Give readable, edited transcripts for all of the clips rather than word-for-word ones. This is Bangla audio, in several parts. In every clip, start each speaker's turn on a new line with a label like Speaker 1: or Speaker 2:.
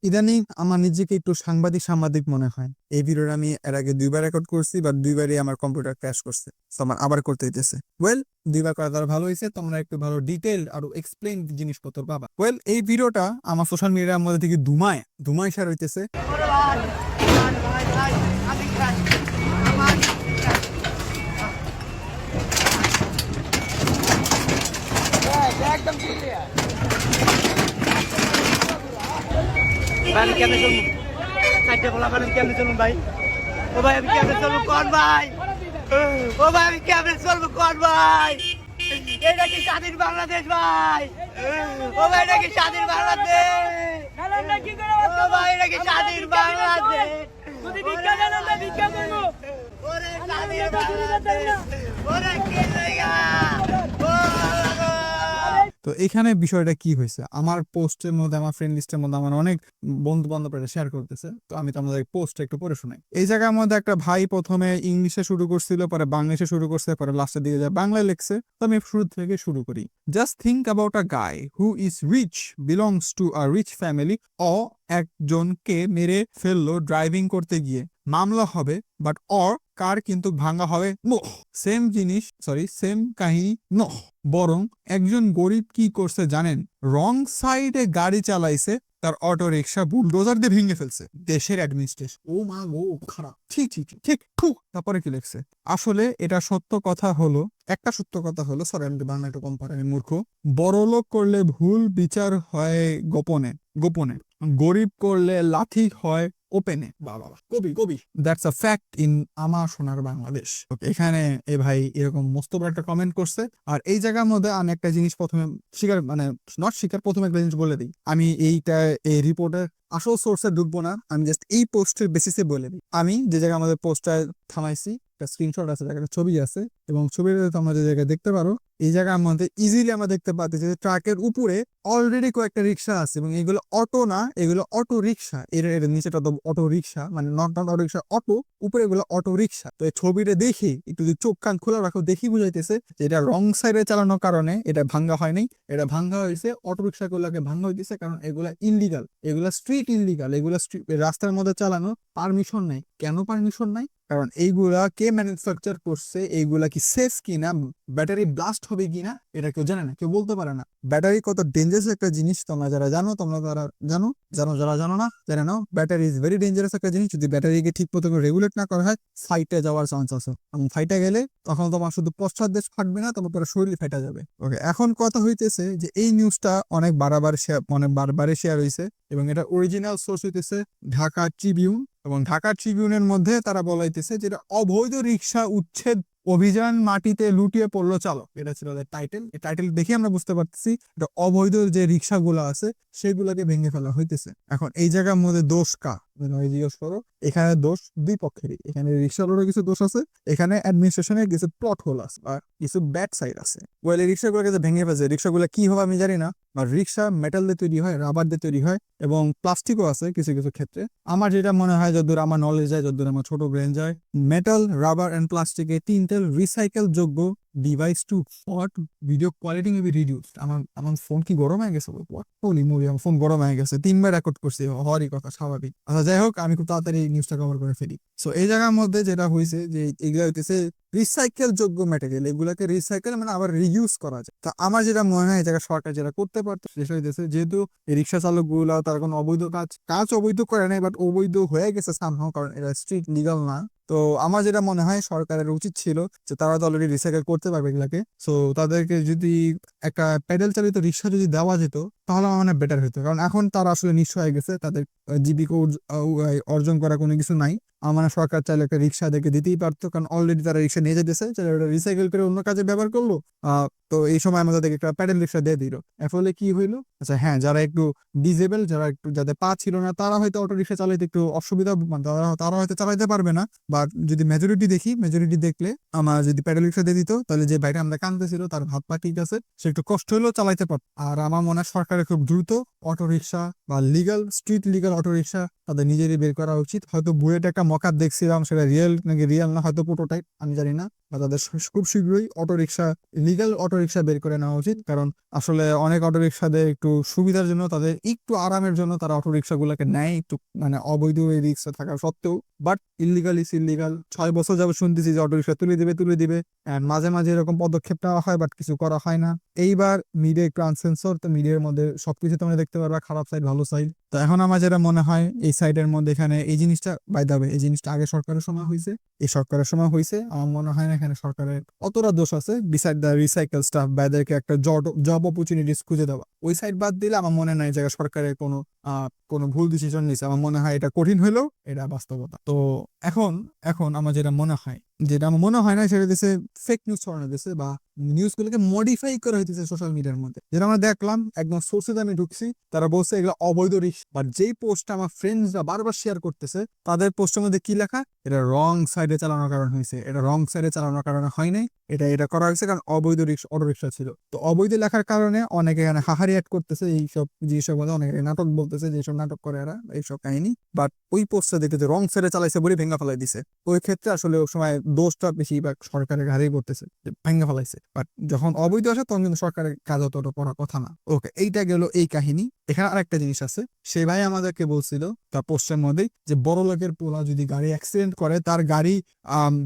Speaker 1: ইদানিং আমার নিজেকে একটু সাংবাদিক সাংবাদিক মনে হয়। এই ভিডিওটা আমি এর আগে 2বার রেকর্ড করছি, বাট 2বারই আমার কম্পিউটার ক্র্যাশ করছে। তো আমার আবার করতে হইতেছে। ওয়েল, 2বার করা তার ভালো হয়েছে, তোমরা একটু ভালো ডিটেল আর এক্সপ্লেইন জিনিসপত্র পাবা। ওয়েল, এই ভিডিওটা আমার সোশ্যাল মিডিয়ার মধ্যে থেকে ধুমায় শেয়ার হইতেছে।
Speaker 2: একদম ভাই কেমনে চলবো? চারটে বলা করেন কেমনে চলুন ভাই? ও ভাই আমি কেমনে চলবো কোন ভাই? ও ভাই আমি কেমনে চলবো কোন ভাই? এটা কি স্বাধীন বাংলাদেশ ভাই? ও ভাই এটা কি স্বাধীন বাংলাদেশ? ও ভাই এটা কি স্বাধীন বাংলাদেশ? যদি ভিক্ষা দেন আমরা ভিক্ষা করবো। ওরে স্বাধীন বাংলাদেশ, ওরে কি জায়গা?
Speaker 1: তো এখানে বিষয়টা কি হয়েছে, আমার পোস্টের মধ্যে, আমার ফ্রেন্ড লিস্টের মধ্যে আমার অনেক বন্ধু বান্ধবরা শেয়ার করতেছে। তো আমি তো আমাদের পোস্টটা একটু পড়ে শোনাই। এই জায়গার মধ্যে একটা ভাই প্রথমে ইংলিশে শুরু করছিল, পরে বাংলাদেশে শুরু করছে, পরে লাস্টের দিকে যায় বাংলায় লিখছে। তো আমি শুরু থেকে শুরু করি। Just think about a guy who is rich, belongs to a rich family, একজনকে মেরে ফেললো ড্রাইভিং করতে গিয়ে, মামলা হবে, বাট কার কিন্তু ভাঙা হবে নো। সেম জিনিস, সেম কাহিনী নো। বরং একজন গরিব কি করছে জানেন? রং সাইডে গাড়ি চালাইছে, তার অটো রিক্সা বুলডোজার দিয়ে ভেঙে ফেলছে। দেশের অ্যাডমিনিস্ট্রেশন, ও মা গো, খারাপ। ঠিক ঠিক ঠিক ঠিক। তারপরে কি লিখছে? আসলে এটা সত্য কথা হলো, একটা সত্য কথা হলো, সরি আমি বাংলা একটু কম পারি, আমি মূর্খ। বড়লোক করলে ভুল বিচার হয় গোপনে গোপনে, গরিব করলে লাথি হয় ওপেনে। বাবা, কবি কবি, দ্যাটস আ ফ্যাক্ট ইন আমার সোনার বাংলাদেশ। এখানে এ ভাই এরকম মস্ত বড় একটা কমেন্ট করছে। আর এই জায়গার মধ্যে আমি একটা জিনিস প্রথমে স্বীকার, মানে নট স্বীকার, প্রথমে একটা জিনিস বলে দিই। আমি এই রিপোর্টের আসল সোর্সে ঢুকবো না, আমি জাস্ট এই পোস্টের বেসিসে বলে দিই। আমি যে জায়গায় আমাদের পোস্টটা থামাইছি, একটা স্ক্রিনশট আছে, একটা ছবি আছে, এবং ছবিটা তোমরা যে জায়গায় দেখতে পারো, এই জায়গার মধ্যে ইজিলি আমরা দেখতে পাচ্ছি যে ট্রাকের উপরে অলরেডি কয়েকটা রিক্সা আছে, এবং এগুলো অটো না, এগুলো অটো রিক্সা। এর নিচেটা তো অটো রিক্সা, মানে নট অটো রিক্সা, অটো, উপরে এগুলো অটো রিক্সা। তো এই ছবিটা দেখি একটু যদি চোখ কান খোলা রাখো, দেখি বুঝাইতেছে যে এটা রং সাইডে চালানোর কারণে এটা ভাঙ্গা হয় নাই। এটা ভাঙ্গা হয়েছে অটো রিক্সা গুলাকে ভাঙ্গা হইতেছে, কারণ এগুলা ইনলিগাল, এগুলা স্ট্রিট ইনলিগাল, এগুলা রাস্তার মধ্যে চালানো পারমিশন নাই। কেন পারমিশন নাই? কারণ এইগুলা কে ম্যানুফ্যাকচার করছে, এইগুলা কি সেফ কিনা, ব্যাটারি ব্লাস্ট হবে কিনা, এটা কেউ জানে না, কেউ বলতে পারে না। ব্যাটারি কত ডেঞ্জারাস একটা জিনিস, তোমরা যারা জানো, তোমরা যারা জানো, যারা জানো না জেনে নাও। ব্যাটারি ইজ ভেরি ডেঞ্জারাস একটা জিনিস। যদি ব্যাটারিকে ঠিক মতো রেগুলেট না করা হয়, ফাইটে যাওয়ার চান্স আছে, এবং ফাইটে গেলে তখন তোমার শুধু পশ্চাৎ দেশ ফাটবে না, তোমার পুরো শরীর ফাইটা যাবে। ওকে, এখন কথা হইতেছে যে এই নিউজটা অনেক বারবারে শেয়ার হয়েছে, এবং এটা অরিজিনাল সোর্স হইতেছে ঢাকা ট্রিবিউন। এবং ঢাকা ট্রিবিউনের মধ্যে তারা বলাইতেছে যেটা অবৈধ রিক্সা উচ্ছেদ অভিযান, মাটিতে লুটিয়ে পড়লো চালক, এটা ছিল টাইটেল। এই টাইটেল দেখে আমরা বুঝতে পারতেছি এটা অবৈধ যে রিক্সাগুলো আছে সেগুলোকে ভেঙে ফেলা হইতেছে। এখন এই জায়গার মধ্যে দোষ কার জিজ্ঞেস করো, এখানে দোষ দুই পক্ষেরই। এখানে রিক্সাওয়ালারও কিছু দোষ আছে, এখানে অ্যাডমিনিস্ট্রেশনের কিছু প্লট হোল আছে, আর কিছু ব্যাড সাইড আছে। ওয়েল, এই রিক্সাগুলোকে যে ভেঙে ফেলছে, রিক্সাগুলো কি হবে আমি জানি না। আর রিক্সা মেটাল দিয়ে তৈরি হয়, রাবার দিয়ে তৈরি হয়, এবং প্লাস্টিকও আছে কিছু কিছু ক্ষেত্রে। আমার যেটা মনে হয়, যতদূর আমার নলেজ যায়, যতদূর আমার ছোট ব্রেন যায়, মেটাল, রাবার এন্ড প্লাস্টিকে তিনটে রিসাইকেল যোগ্য device to what video quality may be reduced. আমার ফোন কি গরম হয়ে গেছে? হোলি মুভি, আমার ফোন গরম হয়ে গেছে, 3বার রেকর্ড করছি, হওয়ারই কথা, স্বাভাবিক। আচ্ছা, যাই হোক, আমি খুব তাড়াতাড়ি নিউজটা কভার করে ফেলি। সো এই জায়গার মধ্যে যেটা হয়েছে যে এগুলো হইতেছে রিসাইকেল যোগ্য ম্যাটেরিয়াল, এগুলাকে রিসাইকেল মানে আবার রিইউজ করা যায়। তা আমার যেটা মনে হয়, এই জায়গায় সরকার যেটা করতে পারতো সেটা হইতেছে, যেহেতু এই রিক্সা চালক গুলা তার কোনো অবৈধ কাজ অবৈধ করে নাই, বাট অবৈধ হয়ে গেছে সামহাও, কারণ এটা স্ট্রিট লিগাল না। তো আমার যেটা মনে হয়, সরকারের উচিত ছিল যে তারা তো অলরেডি রিসাইকেল করতে পারবে এগুলাকে, সো তাদেরকে যদি একটা প্যাডেল চালিত রিক্সা যদি দেওয়া যেত, তাহলে আমার মনে বেটার হতো। কারণ এখন তারা আসলে নিঃস্ব হয়ে গেছে, তাদের জীবিকা অর্জন করা কোনো কিছু নাই। আমার সরকার চাইলে একটা রিক্সা দেখে দিতেই পারতো, কারণ অলরেডি তারা রিক্সা নিয়ে যেতেছে, রিসাইকেল করে অন্য কাজে ব্যবহার করলো। তো এই সময় আমাদের একটা প্যাডেল রিক্সা দিয়ে দিল। এর ফলে কি হইলো? আচ্ছা হ্যাঁ, যারা একটু ডিজেবল, যারা একটু, যাদের পা ছিল না, তারা হয়তো অটো রিক্সা চালাইতে একটু অসুবিধা, তারা হয়তো চালাইতে পারবে না। বাট যদি মেজরিটি দেখলে, আমার যদি প্যাডেল রিক্সা দিয়ে দিত, তাহলে যে বাইরে আমরা কানতেছিল তার হাত পা ঠিক আছে, সে একটু কষ্ট হলেও চালাইতে পারত। আর আমার মনে হয় সরকারের খুব দ্রুত অটো রিক্সা বা স্ট্রিট লিগাল অটো রিক্সা তাদের নিজেরই বের করা উচিত। হয়তো বুয়েট একটা মকার দেখছিলাম, সেটা রিয়েল নাকি রিয়েল না, হয়তো প্রোটোটাইপ, আমি জানি না। বা তাদের খুব শীঘ্রই অটোরিকশা, লিগ্যাল অটোরিকশা বের করে নেওয়া উচিত। কারণ আসলে অনেক অটোরিকশাদের একটু সুবিধার জন্য, তাদের একটু আরামের জন্য তারা অটোরিকশা গুলাকে নেয়, একটু মানে অবৈধ এই রিক্সা থাকা সত্ত্বেও। But illegal is illegal. 6 বছর যাবত শুনতেছি যে অটোরিকশা তুলে দিবে and মাঝে মাঝে এরকম পদক্ষেপ নেওয়া হয়, বাট কিছু করা হয় না। এইবার মিডিয়া একটু আনসেন্সর, তো মিডিয়ার মধ্যে সবকিছু তোমরা দেখতে পারবা, খারাপ সাইড ভালো সাইড। তো এখন আমার যেটা মনে হয় এই সাইডের মধ্যে এখানে এই জিনিসটা বাই দা ওয়ে, এই জিনিসটা আগে সরকারের সময় হয়েছে, এই সরকারের সময় হয়েছে। আমার মনে হয় না এখানে সরকারের অতটা দোষ আছে, বিসাইড দ্য রিসাইকেল স্টাফ বা এদেরকে একটা জব অপরচুনিটিস খুঁজে দেওয়া। ওই সাইড বাদ দিলে আমার মনে নাই জায়গায় সরকারের কোনো ভুল ডিসিশন নিছে। আমার মনে হয় এটা কঠিন হলেও এটা বাস্তবতা। তো এখন এখন আমার যেটা মনে হয়, যেটা আমার মনে হয় না সেটা দিচ্ছে ফেক নিউজ ছড়ানো দিচ্ছে বা নিউজগুলোকে মডিফাই করা হইতেছে সোশ্যাল মিডিয়ার মধ্যে। যেটা আমরা দেখলাম একদম সোর্সেস আমি ঢুকছি, তারা বলছে এগুলো অবৈধ রিস্ক। বাট যেই পোস্টটা আমার ফ্রেন্ডসরা বারবার শেয়ার করতেছে, তাদের পোস্টের মধ্যে কি লেখা, এটা রং সাইডে চালানোর কারণ হয়েছে, এটা রং সাইডে চালানোর কারণে হয় নাই, এটা করা হয়েছে কারণ অবৈধ অটো রিক্সা ছিল। তো অবৈধ লেখার কারণে অনেকে এখানে হাহারি অ্যাড করতেছে, এইসব যেসব বলে অনেকে নাটক বলতেছে, যেসব নাটক করে এরা এইসব কাহিনী। বাট ওই পোস্টটা দেখতেছে রং সাইডে চালাইছে বলে ভেঙে ফেলাই দিছে। ওই ক্ষেত্রে আসলে ওই সময় দোষটা বেশিরভাগ সরকারের ঘাড়েই পড়তেছে, যে ভেঙে ফেলাইছে। বাট যখন অবৈধ আসে তখন কিন্তু সরকারের কাজ অতটা পড়ার কথা না। ওকে, এইটা গেল এই কাহিনী। এখানে আরেকটা জিনিস আছে, সে ভাই আমাদেরকে বলছিল তার পোস্টের মধ্যেই যে বড় লোকের পোলা যদি গাড়ি অ্যাক্সিডেন্ট করে তার গাড়ি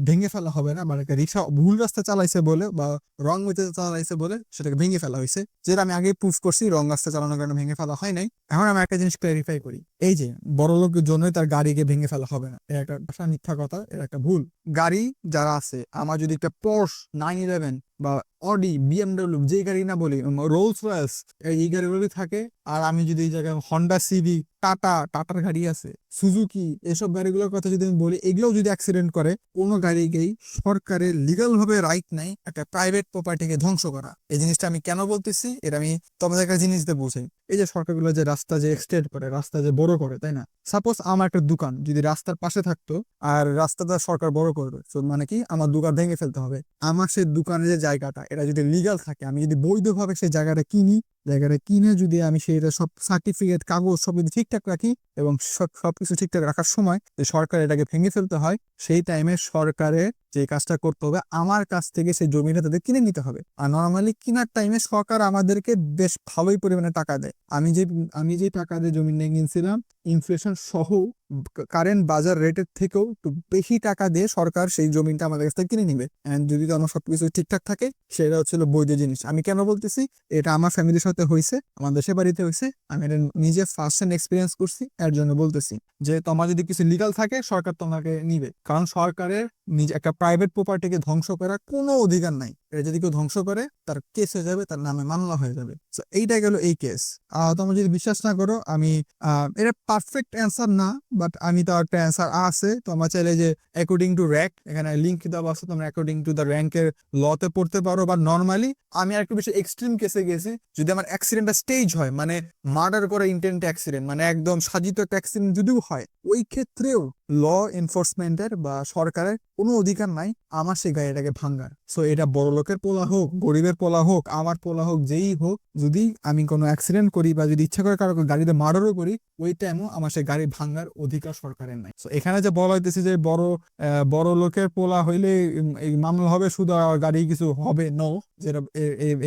Speaker 1: ভেঙে ফেলা হবে না, মানে রিক্সা ভুল রাস্তা চালাইছে বলে বা রং ওয়েতে চালাইছে বলে সেটাকে ভেঙে ফেলা হয়েছে, যেটা আমি আগে প্রুফ করছি রং রাস্তা চালানোর কারণে ভেঙে ফেলা হয় নাই। এখন আমি একটা জিনিস ক্লারিফাই করি, এই যে বড় লোকের জন্যই তার গাড়িকে ভেঙে ফেলা হবে না, এটা একটা ভাষা মিথ্যা কথা, এটা একটা ভুল। গাড়ি যারা আছে, আমার যদি একটা Porsche 911 বা অডি, বিএমডব্লিউ, যে গাড়ি না বলি, রোলস রয়েস, এই গাড়িগুলো থাকে, আর আমি যদি এই জায়গায় হন্ডা সিভি, টাটার গাড়ি আছে, সুজুকি, এসব গাড়িগুলোর কথা যদি আমি বলি, এগুলোও যদি অ্যাক্সিডেন্ট করে, কোনো গাড়িকেই সরকারের লিগাল ভাবে রাইট নাই একটা প্রাইভেট প্রপার্টিকে ধ্বংস করা। এই জিনিসটা আমি কেন বলতেছি, এটা আমি তোমাদের একটা জিনিস দিয়ে বোঝাই। এই যে সরকারগুলো যে রাস্তা যে এক্সটেন্ড করে, রাস্তা যে বড় করে, তাই না? সাপোজ আমার একটা দোকান যদি রাস্তার পাশে থাকতো আর রাস্তাটা সরকার বড় করবে, তো মানে কি আমার দোকান ভেঙে ফেলতে হবে। আমার সেই দোকানের যে জায়গাটা, এটা যদি লিগাল থাকে, আমি যদি বৈধভাবে সেই জায়গাটা কিনে যদি আমি সেটা সব সার্টিফিকেট, কাগজ সব যদি ঠিকঠাক রাখি এবং সবকিছু ঠিকঠাক রাখার সময় যে সরকার এটাকে ভেঙে ফেলতে হয়, সেই টাইমে সরকারের যে কাজটা করতে হবে, আমার কাছ থেকে সেই জমিটা তাদের কিনে নিতে হবে। আর নর্মালি কেনার টাইমে সরকার আমাদেরকে বেশ ভালোই পরিমাণে টাকা দেয়। আমি যে টাকা দিয়ে জমি নিয়ে কিনছিলাম, ইনফ্লেশন সহ কারেন্ট বাজার রেটের থেকেও একটু বেশি টাকা দিয়ে সরকার সেই জমিটা আমাদের কাছ থেকে কিনে নিবে। এন্ড যদি আমার সবকিছু ঠিকঠাক থাকে, সেটা হচ্ছিল বৈধ জিনিস। আমি কেন বলতেছি, এটা আমার ফ্যামিলির সাথে হয়েছে, আমার দেশের বাড়িতে হয়েছে, আমি এটা নিজে ফার্স্ট হ্যান্ড এক্সপিরিয়েন্স করছি, এর জন্য বলতেছি যে তোমার যদি কিছু লিগাল থাকে সরকার তোমাকে নিবে। কারণ সরকারের নিজে একটা প্রাইভেট প্রপার্টিকে ধ্বংস করার কোনো অধিকার নাই। এটা যদি কেউ ধ্বংস করে, তার কেস হয়ে যাবে, তার নামে মামলা হয়ে যাবে। এইটা গেল এই কেস। তোমরা যদি বিশ্বাস না করো, আমি এটা পারফেক্ট অ্যান্সার না, বাট আমি তো একটা অ্যান্সার আছে। তোমরা চাইলে যে অ্যাকর্ডিং টু র্যাঙ্ক, এখানে লিঙ্ক দেওয়া আছে, তোমরা অ্যাকর্ডিং টু দ্য র্যাঙ্কের লতে পড়তে পারো। বা নর্মালি আমি আর একটু বেশি এক্সট্রিম কেসে গেছি, যদি আমার অ্যাক্সিডেন্টটা স্টেজ হয়, মানে মার্ডার করা ইন্টেন্ট অ্যাক্সিডেন্ট, মানে একদম সাজিত একটা অ্যাক্সিডেন্ট যদিও হয়, ওই ক্ষেত্রেও ল এনফোর্সমেন্টের বা সরকারের কোনো অধিকার নাই আমার সেই গাড়িটাকে ভাঙার। সো এটা বড় লোকের পোলা হোক, গরিবের পোলা হোক, আমার পোলা হোক, যেই হোক, যদি আমি কোনো অ্যাক্সিডেন্ট করি বা যদি ইচ্ছা করে কারো গাড়িতে মার্ডারও করি, ওই টাইমও আমার সেই গাড়ি ভাঙার অধিকার সরকারের নাই। সো এখানে যে বলা হইতেছে যে বড় লোকের পোলা হইলে এই মামলা হবে, শুধু গাড়ি কিছু হবে, নো, যেটা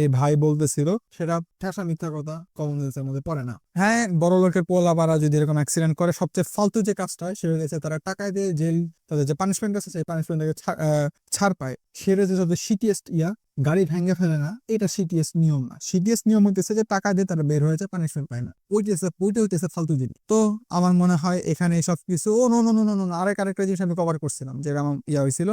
Speaker 1: এই ভাই বলতেছিল সেটা ঠেসা মিথ্যা কথা, কমন সেন্সের মধ্যে পড়ে না। হ্যাঁ, বড় লোকের পোলা পারা যদি এরকম অ্যাক্সিডেন্ট করে, সবচেয়ে ফালতু যে কাজটা হয় সেটা হচ্ছে তারা টাকা দিয়ে জেল, তাদের যে পানিশমেন্ট আছে সেই পানিশমেন্ট থেকে ছাড় পায়। সেটা যে সবচেয়ে শিটিয়েস্ট গাড়ি ভেঙে ফেলে না, এটা সিটিএস নিয়ম না। সিটিএস নিয়ম হইতেছে যে টাকা দিয়ে তারা বের হয়েছে, পানিশমেন্ট পায় না, ওইটা হইতেছে ফালতু জিনিস। তো আমার মনে হয় এখানে সব কিছু আরেকটা জিনিস আমি কভার করছিলাম, যেটা আমার হয়েছিল,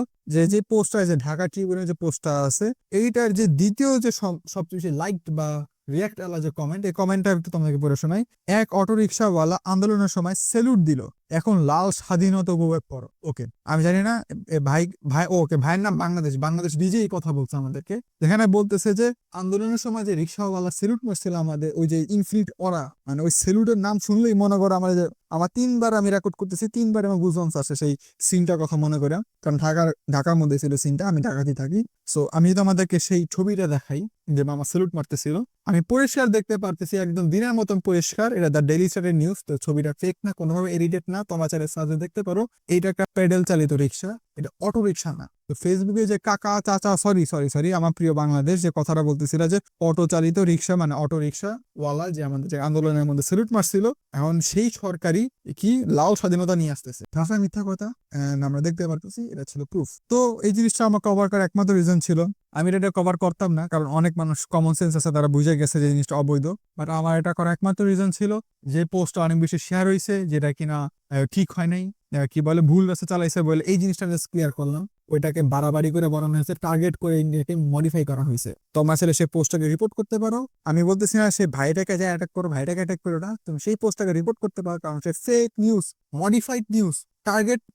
Speaker 1: যে পোস্টটা, যে ঢাকা ট্রিবিউনের যে পোস্টটা আছে, এইটার যে দ্বিতীয় যে সবচেয়ে লাইকড বা রিয়াক্ট আলা যে কমেন্ট, এই কমেন্টটা একটু তোমাকে পড়ে শোনাই। এক অটো রিক্সাওয়ালা আন্দোলনের সময় স্যালুট দিল, এখন লাল স্বাধীনতা উপভোগ করো। ওকে, আমি জানি না ভাই ওকে, ভাইয়ের নাম বাংলাদেশ নিজেই কথা বলছে আমাদেরকে, যেখানে বলতেছে যে আন্দোলনের সময় যে রিক্সাওয়ালা স্যালুট মারছিল আমাদের, ওই যে ইনফিনিট অরা, মানে ওই স্যালুটের নাম শুনলেই মনে করো আমার 3বার আমি রেকর্ড করতেছি, 3বার আমার গুজবাম্পস আসে সেই সিনটার কথা মনে করে। কারণ ঢাকার মধ্যে ছিল সিনটা, আমি ঢাকাতেই থাকি। সো আমি যদি আমাদেরকে সেই ছবিটা দেখাই যে মামা স্যালুট মারতেছিল, আমি পরিষ্কার দেখতে পারতেছি, একদম দিনের মতন পরিষ্কার। এটা দ্য ডেইলি স্টারের নিউজ, তো ছবিটা ফেক না, কোনোভাবে এডিটেড না, তোমার চাইলে সার্চে দেখতে পারো। এইটা একটা প্যাডেল চালিত রিক্সা, এটা অটো রিক্সা না। তো ফেসবুকে যে কাকা চাচা সরি আমার প্রিয় বাংলাদেশ যে কথাটা বলতেছিল যে অটো চালিত রিক্সা মানে অটো রিক্সা ওয়ালা যে আমাদের যে আন্দোলনের মধ্যে সেলুট মারছিল, এখন সেই সরকারি কি লাল স্বাধীনতা নিয়ে আসতেছে, ভাষা মিথ্যা কথা। And আমরা দেখতে পারতেছি এটা ছিল প্রুফ। তো এই জিনিসটা আমার কভার করার একমাত্র রিজন ছিল, আমি এটা কভার করতাম না কারণ অনেক মানুষ কমন সেন্স আছে তারা বুঝে গেছে যে জিনিসটা অবৈধ, বাট আমার এটা করার একমাত্র রিজন ছিল যে পোস্টটা অনেক বেশি শেয়ার হয়েছে যেটা কিনা ঠিক হয় নাই, কি বলে ভুল রাস্তা চালাইছে বলে এই জিনিসটা জাস্ট ক্লিয়ার করলাম। ওইটাকে বাড়াবাড়ি করে বানানো হয়েছে, টার্গেট করে ইন্ডিয়াকে মডিফাই করা হয়েছে। তোমরা আসলে সেই পোস্টটাকে রিপোর্ট করতে পারো, আমি বলতেছি না সে ভাইটাকে যা অ্যাটাক করো, ভাইটাকে অ্যাটাক করো না, তুমি সেই পোস্টটাকে রিপোর্ট করতে পারো কারণ সে fake news, modified news,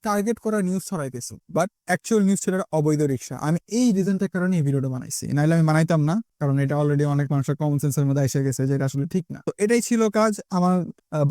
Speaker 1: target করা নিউজ ছড়াইতেছে, বাট অ্যাকচুয়াল নিউজ ছিল একটা অবৈধ রিক্সা। আমি এই রিজনটার কারণে এই ভিডিওটা বানাইছি, নাহলে আমি বানাইতাম না কারণ এটা অলরেডি অনেক মানুষের কমন সেন্সের মধ্যে এসে গেছে যে এটা আসলে ঠিক না। তো এটাই ছিল কাজ আমার,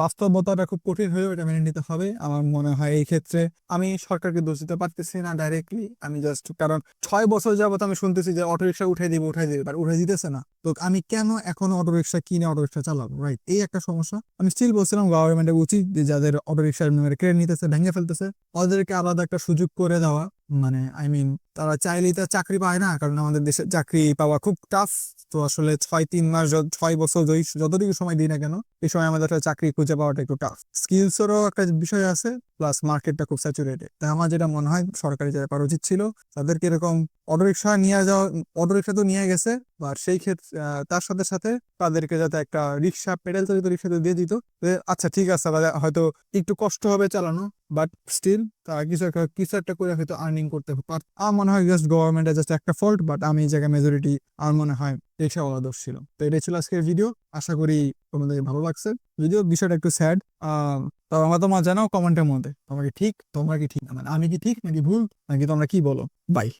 Speaker 1: বাস্তবতাটা খুব কঠিন হয়েও এটা মেনে নিতে হবে। আমার মনে হয় এই ক্ষেত্রে আমি সরকারকে দোষ দিতে পারতেছি না ডাইরেক্টলি, আমি জাস্ট কারণ 6 বছর যাবত আমি শুনতেছি যে অটোরিকশা উঠাই দিবে বাট উঠাই দিতেছে না। তো আমি কেন এখন অটোরিকশা কিনে অটোরিকশা চালাবো, রাইট? এই একটা সমস্যা। আমি স্টিল বলছিলাম গভর্নমেন্টের উচিত যে যাদের অটোরিকশা কেড়ে নিতেছে, ভেঙে ফেলতেছে, ওদেরকে আলাদা একটা সুযোগ করে দেওয়া। মানে আই মিন তারা চাইলেই তার চাকরি পায় না কারণ আমাদের দেশে চাকরি পাওয়া খুব টাফ। তো আসলে 6-3 মাস 6 বছর যতটুকু সময় দিই না কেন এই সময় আমাদের আসলে চাকরি খুঁজে পাওয়াটা একটু টাফ। স্কিলসেরও একটা বিষয় আছে, প্লাস মার্কেটটা খুব স্যাচুরেটেড। তাই আমার যেটা মনে হয় সরকারি যারা পাওয়া উচিত ছিল তাদেরকে এরকম অটোরিকশা নিয়ে যাওয়া, অটোরিকশা তো নিয়ে গেছে, আর সেই ক্ষেত্রে তার সাথে সাথে তাদেরকে যাতে একটা রিক্সা, পেডেল চালিত রিক্সা দিয়ে দিত, আচ্ছা ঠিক আছে তাদের হয়তো একটু কষ্ট হবে চালানো, বাট স্টিল তারা কিছু একটা করে হয়তো আর্নিং করতে পারত। আমার মনে হয় জাস্ট গভর্নমেন্টের জাস্ট একটা ফল্ট, বাট আমি এই জায়গায় মেজরিটি আমার মনে হয় রিক্সাওয়ালা দোষ ছিল। তো এটাই ছিল আজকের ভিডিও, আশা করি তোমাদের ভালো লাগছে। যদিও বিষয়টা একটু স্যাড, তো আমার তোমার জানাও কমেন্টের মধ্যে তোমরা কি ঠিক না, মানে আমি কি ঠিক নাকি ভুল, নাকি তোমরা কি বলো। বাই।